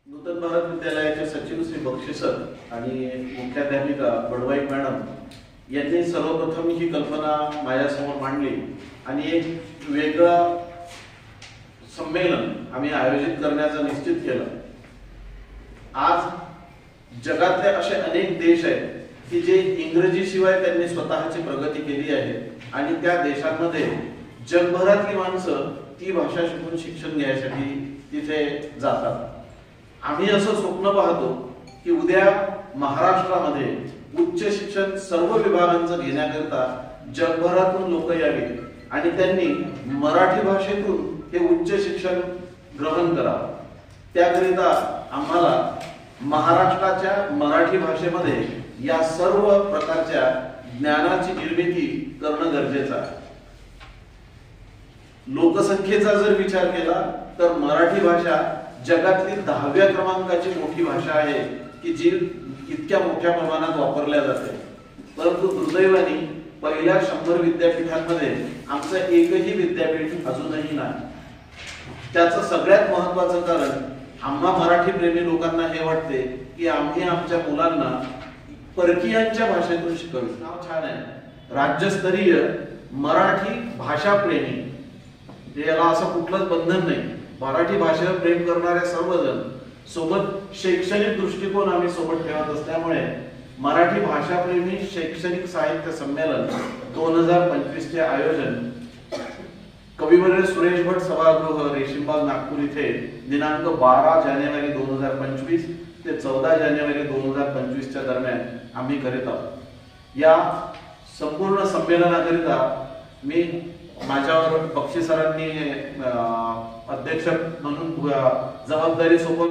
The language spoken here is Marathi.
नूतन भारत विद्यालयाचे सचिव श्री बक्षी सर आणि मुख्याध्यापिका बडवाई मॅडम यांनी सर्वप्रथम ही कल्पना माझ्यासमोर मांडली आणि एक वेगळं संमेलन आम्ही आयोजित करण्याचं निश्चित केलं। आज जगातले असे अनेक देश आहेत की जे इंग्रजी शिवाय त्यांनी स्वतःची प्रगती केली आहे आणि त्या देशांमध्ये जगभरातली माणसं ती भाषा शिकून शिक्षण घ्यायसाठी तिथे जातात। आम्ही असं स्वप्न पाहतो की उद्या महाराष्ट्रामध्ये उच्च शिक्षण सर्व विभागांचं घेण्याकरता जगभरातून लोक यावे आणि त्यांनी मराठी भाषेतून हे उच्च शिक्षण ग्रहण करावं। त्याकरिता आम्हाला महाराष्ट्राच्या मराठी भाषेमध्ये या सर्व प्रकारच्या ज्ञानाची निर्मिती करणं गरजेचं आहे। लोकसंख्येचा जर विचार केला तर मराठी भाषा जगातली 10व्या क्रमांकाची मोठी भाषा आहे की जी इतक्या मोठ्या प्रमाणात वापरल्या जाते। परंतु दुर्दैवाने पहिल्या 100 विद्यापीठांमध्ये आमचं एकही विद्यापीठ अजूनही नाही। त्याचं सगळ्यात महत्त्वाचं कारण आम्हा मराठी प्रेमी लोकांना हे वाटते की आम्ही आमच्या मुलांना परकीयांच्या भाषेतून शिकवू। नाव छान आहे, राज्यस्तरीय मराठी भाषा प्रेमी। याला असं कुठलंच बंधन नाही, मराठी भाषेवर प्रेम करणारे सर्वजण सोबत शैक्षणिक दृष्टिकोन आम्ही सोबत ठेवत असल्यामुळे मराठी भाषा प्रेमी शैक्षणिक साहित्य संमेलन 2025 चे आयोजन कविवर्य सुरेश भट सभागृह रेशीमबाग नागपूर इथे दिनांक 12 जानेवारी 2025 ते 14 जानेवारी 2025 च्या दरम्यान आम्ही करीत आहोत। या संपूर्ण संमेलनाकरिता मी माझ्यावर बक्षी सरांनी अध्यक्ष म्हणून जबाबदारी सोपवली।